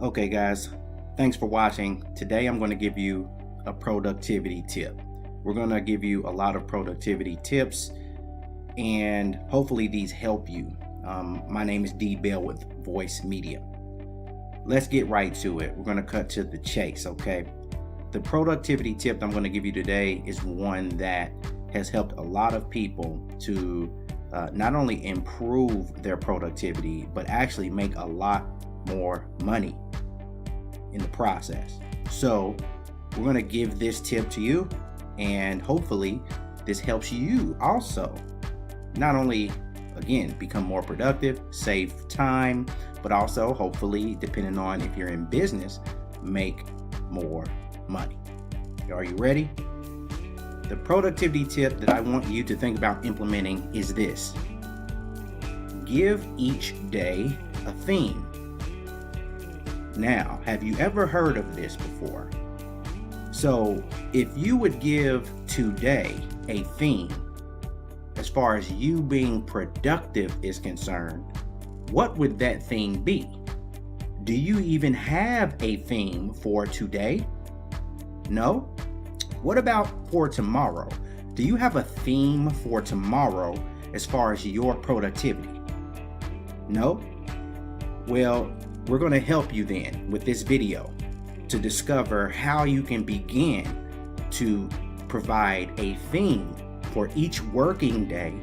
Okay, guys, thanks for watching. Today I'm going to give you a productivity tip. We're going to give you a lot of productivity tips, and hopefully these help you. My name is D. Bell with Voice Media. Let's get right to it. We're going to cut to the chase, okay? The productivity tip I'm going to give you today is one that has helped a lot of people to not only improve their productivity, but actually make a lot more money in the process. So we're going to give this tip to you, and hopefully this helps you also not only, again, become more productive, save time, but also hopefully, depending on if you're in business, make more money. Are you ready? The productivity tip that I want you to think about implementing is this: give each day a theme. Now, have you ever heard of this before? So, if you would give today a theme, as far as you being productive is concerned, what would that theme be? Do you even have a theme for today? No? What about for tomorrow? Do you have a theme for tomorrow as far as your productivity? No? Well, we're going to help you then with this video to discover how you can begin to provide a theme for each working day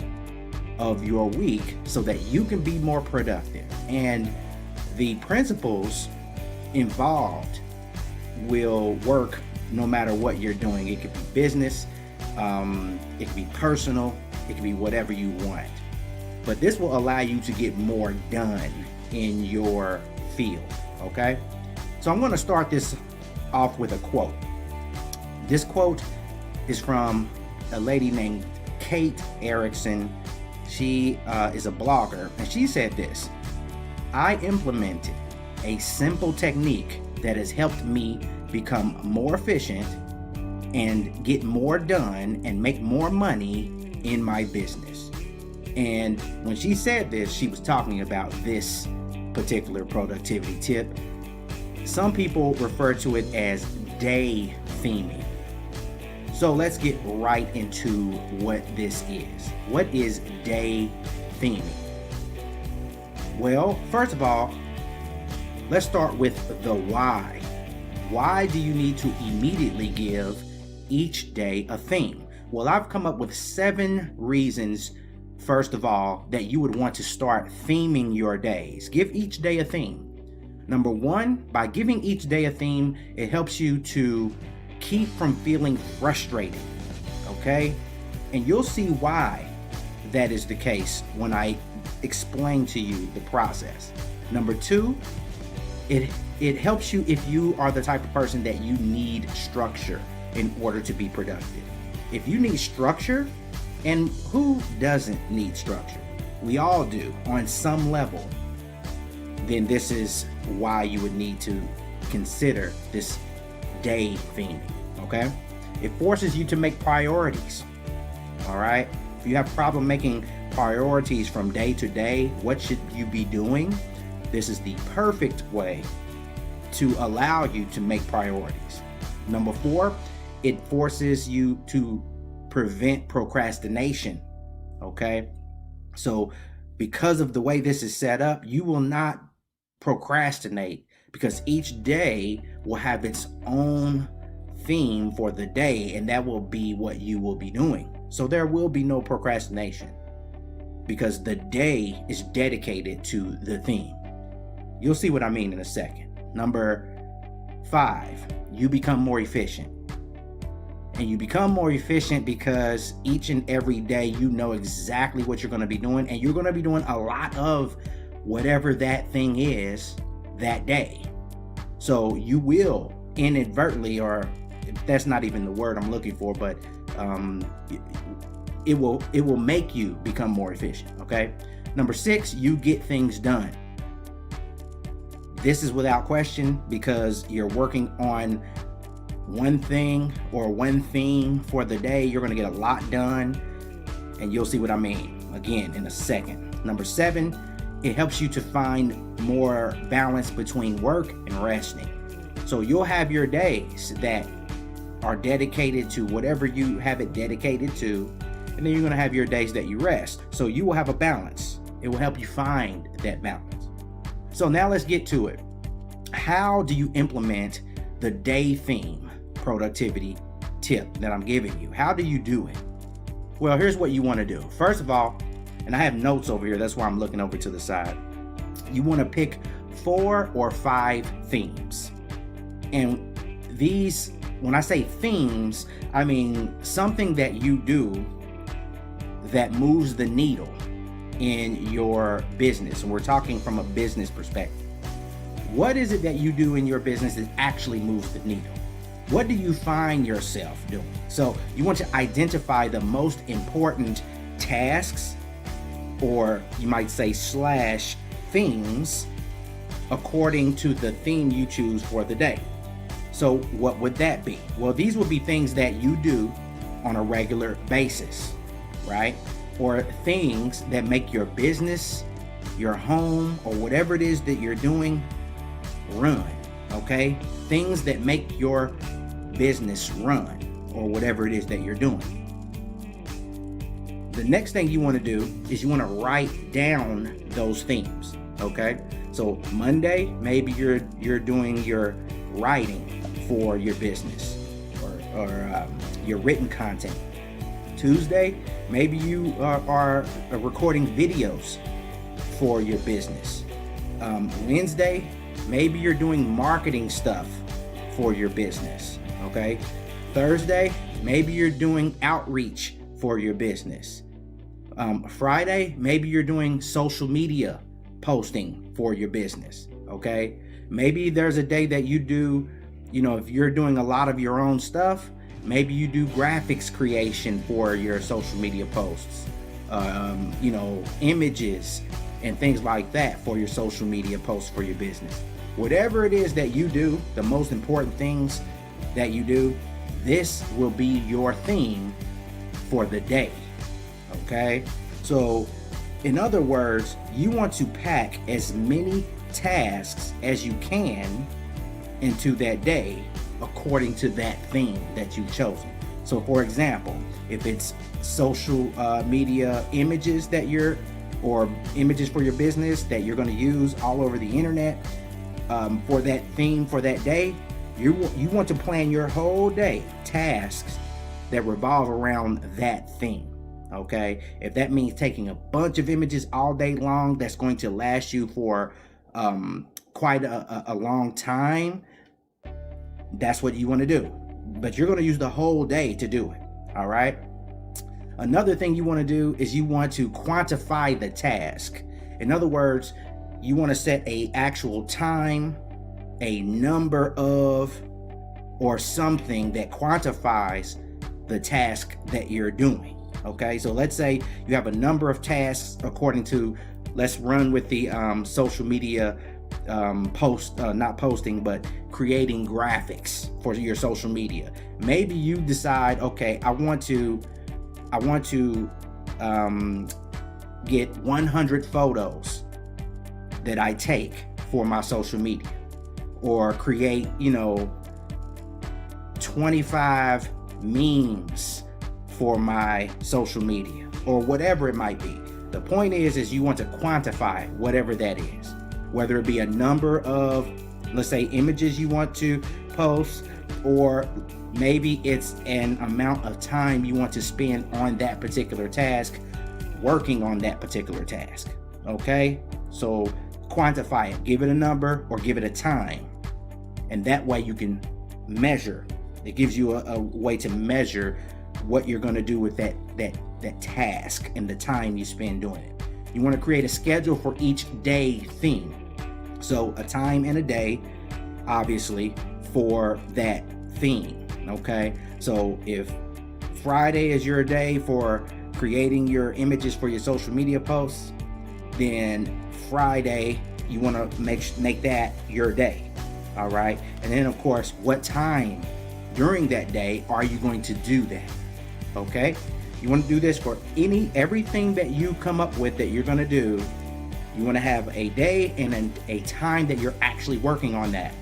of your week so that you can be more productive. And the principles involved will work no matter what you're doing. It could be business, it could be personal, it could be whatever you want. But this will allow you to get more done in your field, okay? So I'm going to start this off with a quote. This quote is from a lady named Kate Erickson. She is a blogger, and she said this: I implemented a simple technique that has helped me become more efficient and get more done and make more money in my business. And when she said this, she was talking about this particular productivity tip. Some people refer to it as day theming. So let's get right into what this is. What is day theming? Well, first of all, let's start with the why. Why do you need to immediately give each day a theme? Well, I've come up with 7 reasons, first of all, that you would want to start theming your days. Give each day a theme. Number 1, by giving each day a theme, it helps you to keep from feeling frustrated, okay? And you'll see why that is the case when I explain to you the process. Number 2, it helps you if you are the type of person that you need structure in order to be productive. If you need structure, and who doesn't need structure? We all do on some level. Then this is why you would need to consider this day theme, okay? It forces you to make priorities, all right? If you have a problem making priorities from day to day, what should you be doing? This is the perfect way to allow you to make priorities. Number 4, it forces you to prevent procrastination, okay? So because of the way this is set up, you will not procrastinate because each day will have its own theme for the day, and that will be what you will be doing. So there will be no procrastination because the day is dedicated to the theme. You'll see what I mean in a second. Number 5, you become more efficient. And you become more efficient because each and every day you know exactly what you're going to be doing, and you're going to be doing a lot of whatever that thing is that day. So you will inadvertently, or that's not even the word I'm looking for, but it will make you become more efficient, okay? Number 6, you get things done. This is without question because you're working on one thing or one theme for the day. You're going to get a lot done, and you'll see what I mean again in a second. Number 7, it helps you to find more balance between work and resting. So you'll have your days that are dedicated to whatever you have it dedicated to, and then you're going to have your days that you rest. So you will have a balance. It will help you find that balance. So now let's get to it. How do you implement the day theme productivity tip that I'm giving you? How do you do it? Well, here's what you want to do. First of all, and I have notes over here, that's why I'm looking over to the side. You want to pick 4 or 5 themes. And these, when I say themes, I mean something that you do that moves the needle in your business. And we're talking from a business perspective. What is it that you do in your business that actually moves the needle? What do you find yourself doing? So you want to identify the most important tasks, or you might say / themes, according to the theme you choose for the day. So what would that be? Well, these would be things that you do on a regular basis, right? Or things that make your business, your home, or whatever it is that you're doing run, okay? Things that make your business run, or whatever it is that you're doing. The next thing you want to do is you want to write down those themes, okay? So Monday, maybe you're doing your writing for your business, or your written content. Tuesday, maybe you are recording videos for your business. Wednesday, maybe you're doing marketing stuff for your business, okay? Thursday, maybe you're doing outreach for your business. Friday, maybe you're doing social media posting for your business, okay? Maybe there's a day that you do, if you're doing a lot of your own stuff, maybe you do graphics creation for your social media posts, images and things like that for your social media posts for your business. Whatever it is that you do, the most important things that you do, this will be your theme for the day, okay? So, in other words, you want to pack as many tasks as you can into that day according to that theme that you've chosen. So for example, if it's social media images or images for your business that you're going to use all over the internet for that theme for that day, you want to plan your whole day tasks that revolve around that theme. Okay, if that means taking a bunch of images all day long, that's going to last you for quite a long time, that's what you want to do. But you're going to use the whole day to do it. All right. Another thing you want to do is you want to quantify the task. In other words, you want to set a actual time, a number of, or something that quantifies the task that you're doing. Okay, so let's say you have a number of tasks according to, let's run with the social media not posting, but creating graphics for your social media. Maybe you decide, okay, I want to get 100 photos that I take for my social media, or create 25 memes for my social media, or whatever it might be. The point is you want to quantify whatever that is, whether it be a number of, let's say, images you want to post, or maybe it's an amount of time you want to spend on that particular task, working on that particular task. Okay, so quantify it, give it a number or give it a time, and that way you can measure. It gives you a way to measure what you're going to do with that task and the time you spend doing it. You want to create a schedule for each day theme. So a time and a day, obviously, for that theme. Okay, so if Friday is your day for creating your images for your social media posts, then Friday you want to make that your day. All right, and then of course, what time during that day are you going to do that? Okay, you want to do this for everything that you come up with that you're going to do You want to have a day and a time that you're actually working on that.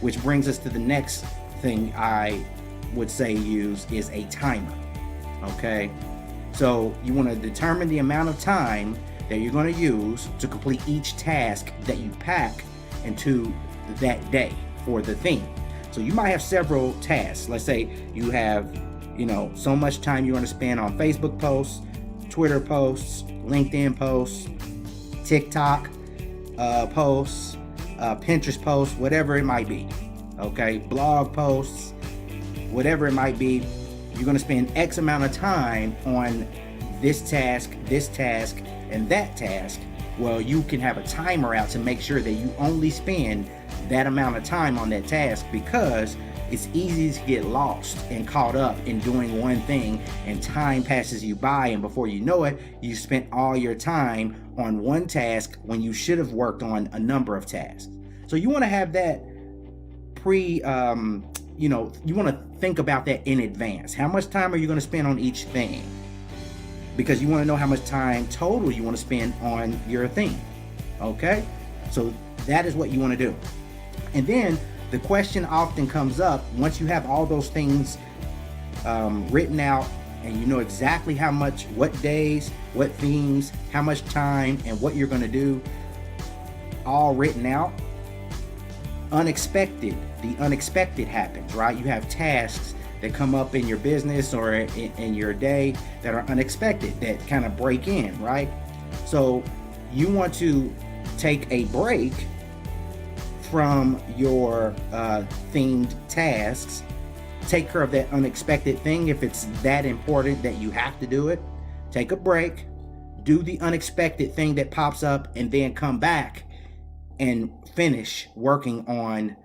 Which brings us to the next thing I would say use is a timer. Okay? So you want to determine the amount of time that you're going to use to complete each task that you pack into that day for the theme. So you might have several tasks. Let's say you have, so much time you're going to spend on Facebook posts, Twitter posts, LinkedIn posts, TikTok posts, Pinterest posts, whatever it might be. Okay, blog posts, whatever it might be. You're going to spend X amount of time on this task, and that task. Well, you can have a timer out to make sure that you only spend that amount of time on that task, because it's easy to get lost and caught up in doing one thing, and time passes you by, and before you know it, you spent all your time on one task when you should have worked on a number of tasks. So you want to have that you want to think about that in advance. How much time are you going to spend on each thing? Because you want to know how much time total you want to spend on your thing. Okay? So that is what you want to do. And then the question often comes up once you have all those things written out, and you know exactly how much, what days, what themes, how much time, and what you're going to do, all written out. The unexpected happens, right? You have tasks that come up in your business or in your day that are unexpected, that kind of break in, right? So you want to take a break from your themed tasks, take care of that unexpected thing. If it's that important that you have to do it, take a break, do the unexpected thing that pops up, and then come back and finish working on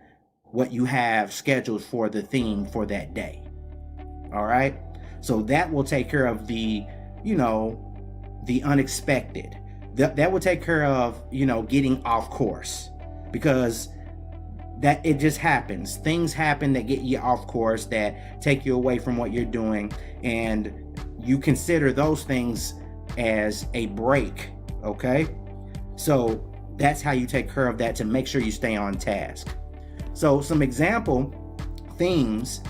what you have scheduled for the theme for that day. All right? So that will take care of the unexpected. That will take care of, getting off course, because that it just happens. Things happen that get you off course, that take you away from what you're doing, and you consider those things as a break. Okay? So that's how you take care of that to make sure you stay on task. So some example themes,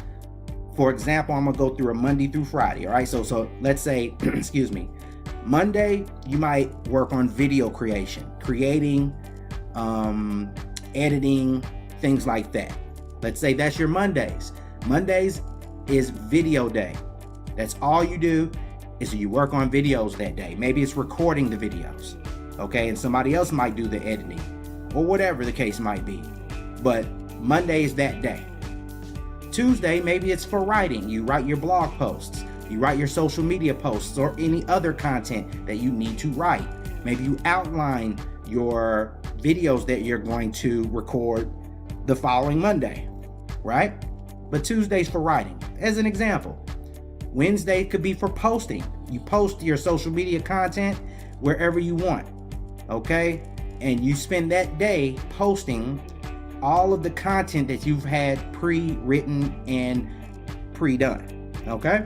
for example, I'm gonna go through a Monday through Friday. All right, so let's say, excuse me, Monday, you might work on video creating, editing, things like that. Let's say that's your Mondays. Mondays is video day. That's all you do, is you work on videos that day. Maybe it's recording the videos. Okay, and somebody else might do the editing, or whatever the case might be. But Monday is that day. Tuesday, maybe it's for writing. You write your blog posts, you write your social media posts, or any other content that you need to write. Maybe you outline your videos that you're going to record the following Monday, right? But Tuesday's for writing, as an example. Wednesday could be for posting. You post your social media content wherever you want. Okay, and you spend that day posting all of the content that you've had pre-written and pre-done. Okay,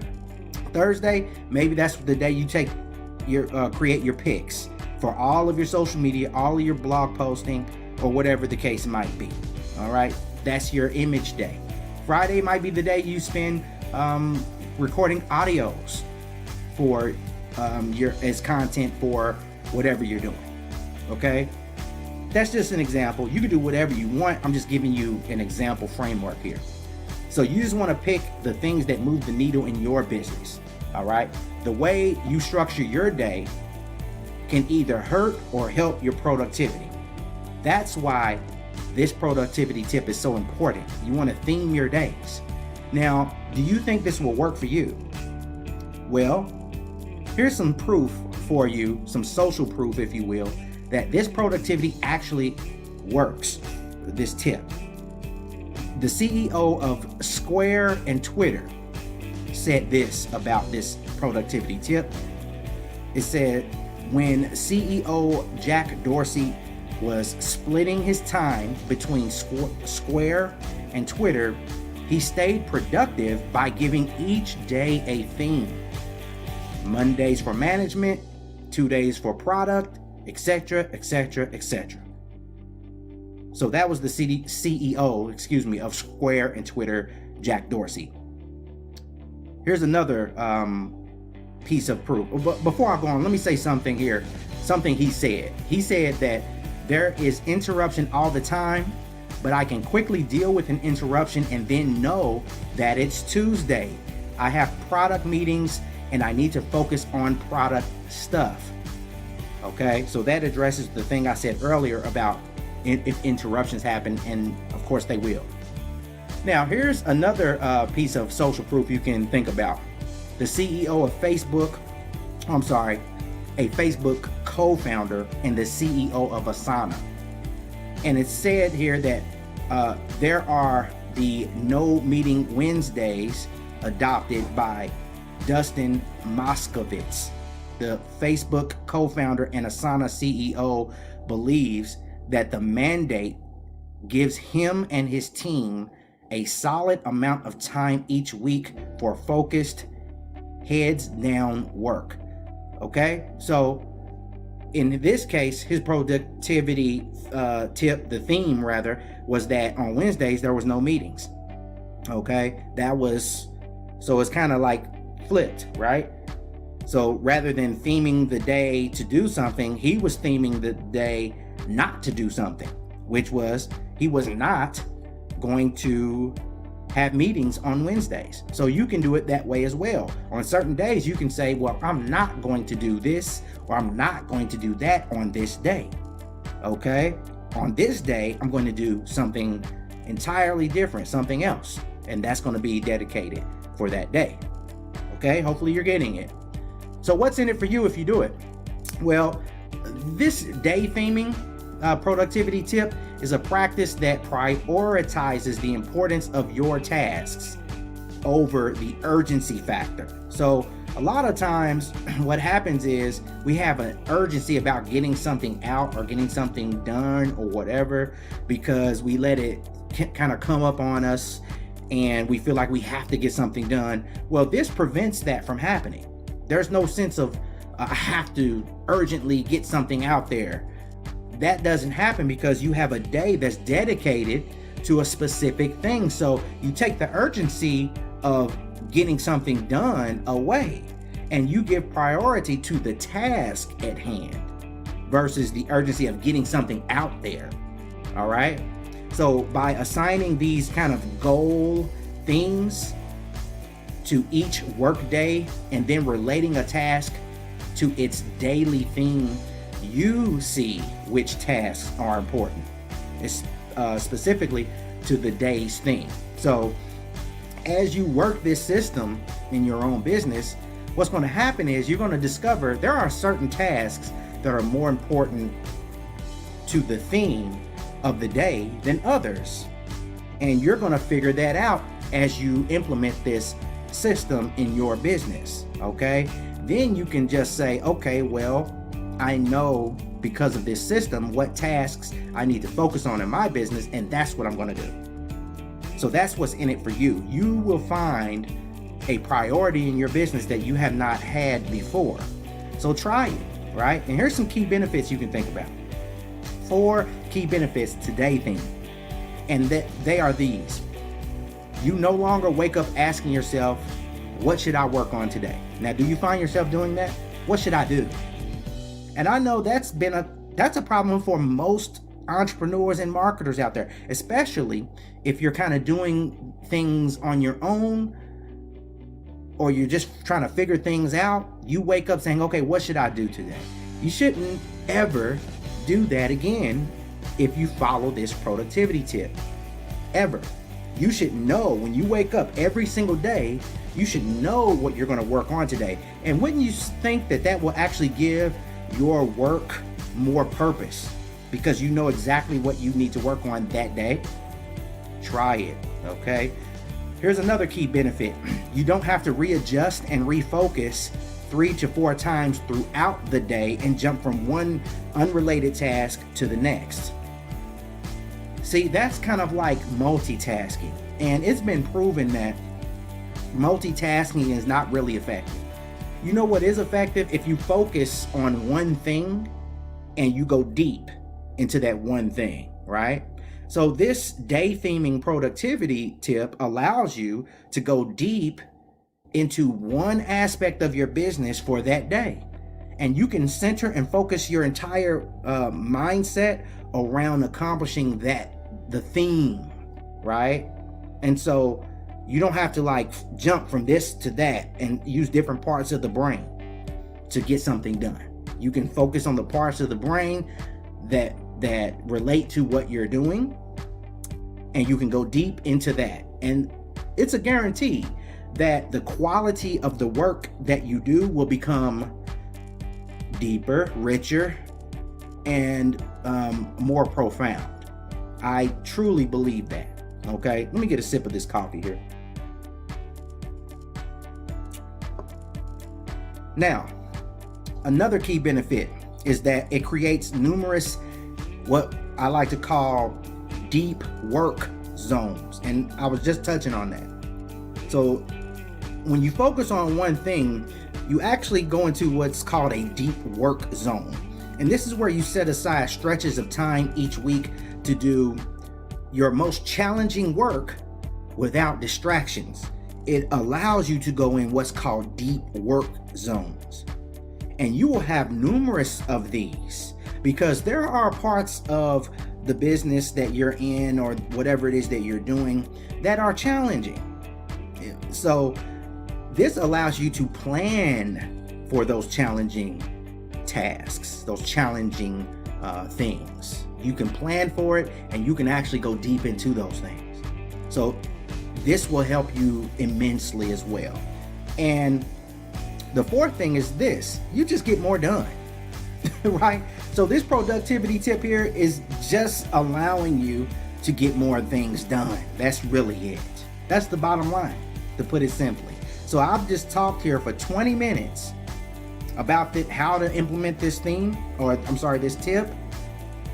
Thursday, maybe that's the day you take your create your picks for all of your social media, all of your blog posting, or whatever the case might be. All right, that's your image day. Friday might be the day you spend recording audios for as content for whatever you're doing. Okay, that's just an example. You can do whatever you want. I'm just giving you an example framework here. So you just want to pick the things that move the needle in your business. All right, the way you structure your day can either hurt or help your productivity. That's why this productivity tip is so important. You want to theme your days. Now, do you think this will work for you? Well, here's some proof for you, some social proof, if you will, that this productivity actually works, this tip. The CEO of Square and Twitter said this about this productivity tip. It said, when CEO Jack Dorsey was splitting his time between Square and Twitter, he stayed productive by giving each day a theme. Mondays for management, 2 days for product, etc., etc., etc. So that was the CEO, of Square and Twitter, Jack Dorsey. Here's another piece of proof. But before I go on, let me say something here. Something he said. He said that there is interruption all the time, but I can quickly deal with an interruption and then know that it's Tuesday. I have product meetings and I need to focus on product stuff. Okay, so that addresses the thing I said earlier about if interruptions happen, and of course they will. Now, here's another piece of social proof you can think about. The CEO of Facebook, a Facebook co-founder and the CEO of Asana. And it's said here that there are the no meeting Wednesdays adopted by Dustin Moskovitz. The Facebook co-founder and Asana CEO believes that the mandate gives him and his team a solid amount of time each week for focused, heads down work. Okay, so in this case, his productivity tip, the theme rather, was that on Wednesdays there was no meetings. Okay, so it's kind of like flipped, right? So rather than theming the day to do something, he was theming the day not to do something, which was he was not going to have meetings on Wednesdays. So you can do it that way as well. On certain days, you can say, well, I'm not going to do this, or I'm not going to do that on this day. Okay? On this day, I'm going to do something entirely different, something else, and that's going to be dedicated for that day. Okay? Hopefully you're getting it. So what's in it for you if you do it? Well, this day theming productivity tip is a practice that prioritizes the importance of your tasks over the urgency factor. So a lot of times what happens is we have an urgency about getting something out or getting something done or whatever, because we let it kind of come up on us and we feel like we have to get something done. Well, this prevents that from happening. There's no sense of I have to urgently get something out there. That doesn't happen because you have a day that's dedicated to a specific thing. So you take the urgency of getting something done away and you give priority to the task at hand versus the urgency of getting something out there. All right. So by assigning these kind of goal themes to each work day and then relating a task to its daily theme, you see which tasks are important, specifically to the day's theme. So as you work this system in your own business, what's going to happen is you're going to discover there are certain tasks that are more important to the theme of the day than others. And you're going to figure that out as you implement this system in your business. Okay? Then you can just say, okay, well, I know because of this system what tasks I need to focus on in my business, and that's what I'm going to do. So that's what's in it for you. You will find a priority in your business that you have not had before. So try it, right? And here's some key benefits you can think about. 4 key benefits today theme. And they are these. You no longer wake up asking yourself, what should I work on today? Now, do you find yourself doing that? What should I do? And I know that's a problem for most entrepreneurs and marketers out there, especially if you're kind of doing things on your own or you're just trying to figure things out. You wake up saying, okay, what should I do today? You shouldn't ever do that again if you follow this productivity tip. Ever. You should know when you wake up every single day, you should know what you're going to work on today. And wouldn't you think that that will actually give your work more purpose because you know exactly what you need to work on that day? Try it, okay? Here's another key benefit. You don't have to readjust and refocus 3 to 4 times throughout the day and jump from one unrelated task to the next. See, that's kind of like multitasking. And it's been proven that multitasking is not really effective. You know what is effective? If you focus on one thing and you go deep into that one thing, right? So this day theming productivity tip allows you to go deep into one aspect of your business for that day. And you can center and focus your entire mindset around accomplishing the theme, right? And so you don't have to like jump from this to that and use different parts of the brain to get something done. You can focus on the parts of the brain that relate to what you're doing, and you can go deep into that. And it's a guarantee that the quality of the work that you do will become deeper, richer, and more profound. I truly believe that. Okay, let me get a sip of this coffee here. Now, another key benefit is that it creates numerous, what I like to call deep work zones. And I was just touching on that. So when you focus on one thing, you actually go into what's called a deep work zone. And this is where you set aside stretches of time each week to do your most challenging work without distractions. It allows you to go in what's called deep work zones. And you will have numerous of these because there are parts of the business that you're in or whatever it is that you're doing that are challenging. So this allows you to plan for those challenging tasks, those challenging things. You can plan for it and you can actually go deep into those things. So this will help you immensely as well. And the fourth thing is this: you just get more done, right? So this productivity tip here is just allowing you to get more things done. That's really it. That's the bottom line, to put it simply. So I've just talked here for 20 minutes about how to implement this this tip.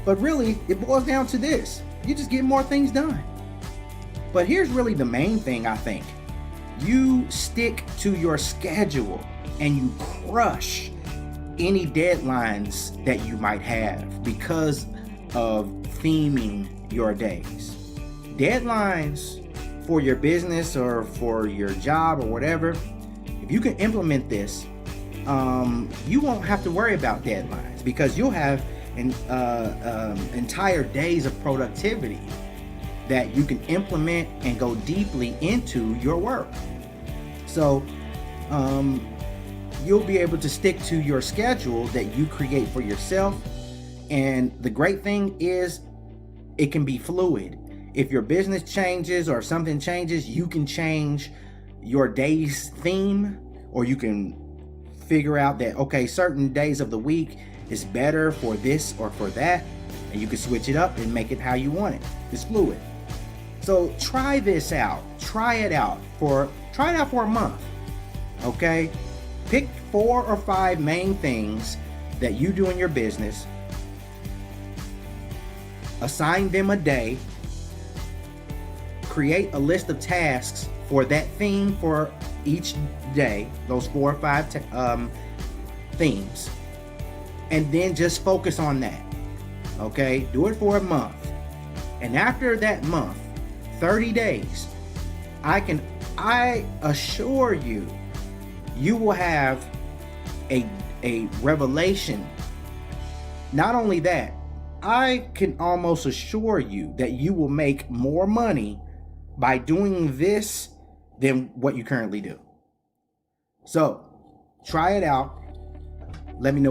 But really, it boils down to this: you just get more things done. But here's really the main thing, I think. You stick to your schedule and you crush any deadlines that you might have because of theming your days. Deadlines for your business or for your job or whatever, if you can implement this, you won't have to worry about deadlines because you'll have entire days of productivity that you can implement and go deeply into your work. So you'll be able to stick to your schedule that you create for yourself. And the great thing is it can be fluid. If your business changes or something changes, you can change your day's theme, or you can figure out that, okay, certain days of the week is better for this or for that, and you can switch it up and make it how you want it. It's fluid. So try this out. Try it out for a month. Okay? Pick 4 or 5 main things that you do in your business. Assign them a day. Create a list of tasks for that theme for each day, those 4 or 5 themes. And then just focus on that. Okay? Do it for a month. And after that month, 30 days, I assure you, you will have a revelation. Not only that, I can almost assure you that you will make more money by doing this than what you currently do. So try it out. Let me know